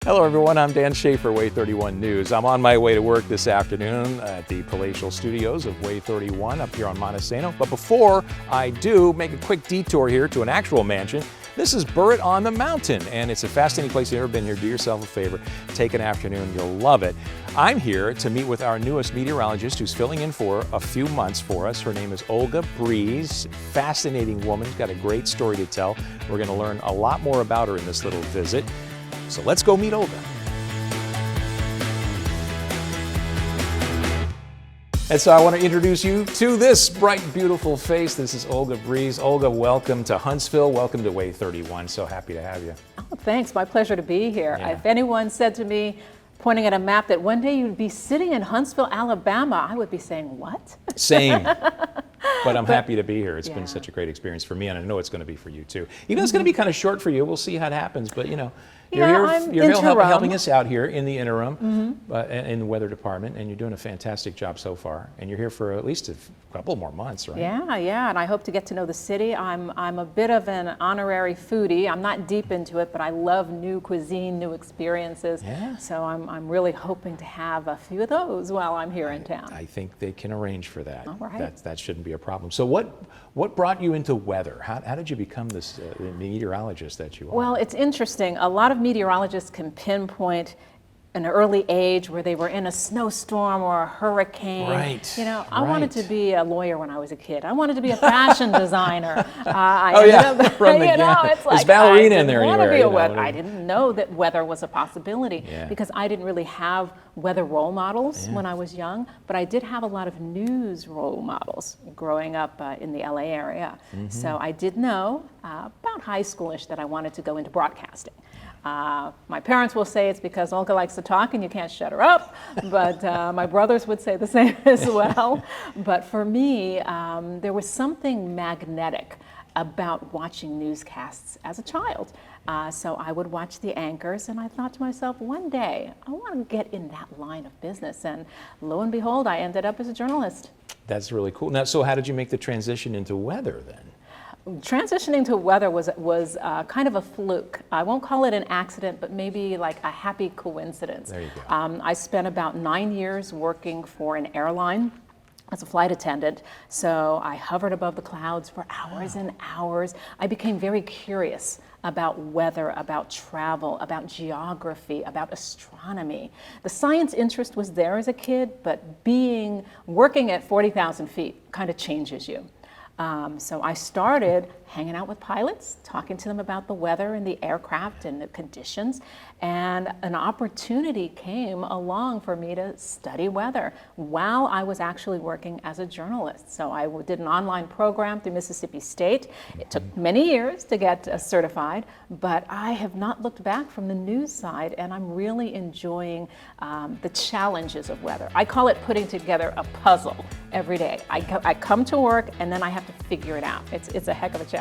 Hello everyone, I'm Dan Shaffer, WAAY 31 News. I'm on my way to work this afternoon at the palatial studios of WAAY 31 up here on Montesano. But before I do, make a quick detour here to an actual mansion. This is Burritt on the Mountain, and it's a fascinating place. If you've never been here, do yourself a favor, take an afternoon, you'll love it. I'm here to meet with our newest meteorologist who's filling in for a few months for us. Her name is Olga Breese, fascinating woman, got a great story to tell. We're going to learn a lot more about her in this little visit. So let's go meet Olga. And so I want to introduce you to this bright, beautiful face. This is Olga Breese. Olga, welcome to Huntsville. Welcome to WAAY 31. So happy to have you. Oh, thanks. My pleasure to be here. Yeah. If anyone said to me, pointing at a map, that one day you'd be sitting in Huntsville, Alabama, I would be saying, what? Same. But I'm happy to be here. It's been such a great experience for me, and I know it's going to be for you too. Even though it's going to be kind of short for you, we'll see how it happens. But you know, you're here helping us out here in the interim, in the weather department, and you're doing a fantastic job so far. And you're here for at least a couple more months, right? Yeah, and I hope to get to know the city. I'm a bit of an honorary foodie. I'm not deep into it, but I love new cuisine, new experiences. Yeah. So I'm really hoping to have a few of those while I'm here in town. I think they can arrange for that. All right. That shouldn't be a problem. So what brought you into weather? How did you become this meteorologist that you are? Well, it's interesting. A lot of meteorologists can pinpoint an early age where they were in a snowstorm or a hurricane. Right. You know, I wanted to be a lawyer when I was a kid. I wanted to be a fashion designer. It's like there's ballerina in there anywhere. I didn't know that weather was a possibility because I didn't really have weather role models when I was young, but I did have a lot of news role models growing up in the LA area. So I did know about high schoolish that I wanted to go into broadcasting. My parents will say it's because Olga likes to talk and you can't shut her up, but my brothers would say the same as well. But for me, there was something magnetic about watching newscasts as a child. So I would watch the anchors, and I thought to myself, one day, I want to get in that line of business. And lo and behold, I ended up as a journalist. That's really cool. Now, so how did you make the transition into weather then? Transitioning to weather was kind of a fluke. I won't call it an accident, but maybe like a happy coincidence. There you go. I spent about 9 years working for an airline as a flight attendant. So I hovered above the clouds for hours and hours. I became very curious about weather, about travel, about geography, about astronomy. The science interest was there as a kid, but working at 40,000 feet kind of changes you. So I started hanging out with pilots, talking to them about the weather and the aircraft and the conditions, and an opportunity came along for me to study weather while I was actually working as a journalist. So I did an online program through Mississippi State. It took many years to get certified, but I have not looked back from the news side, and I'm really enjoying the challenges of weather. I call it putting together a puzzle every day. I come to work and then I have to figure it out. It's a heck of a challenge.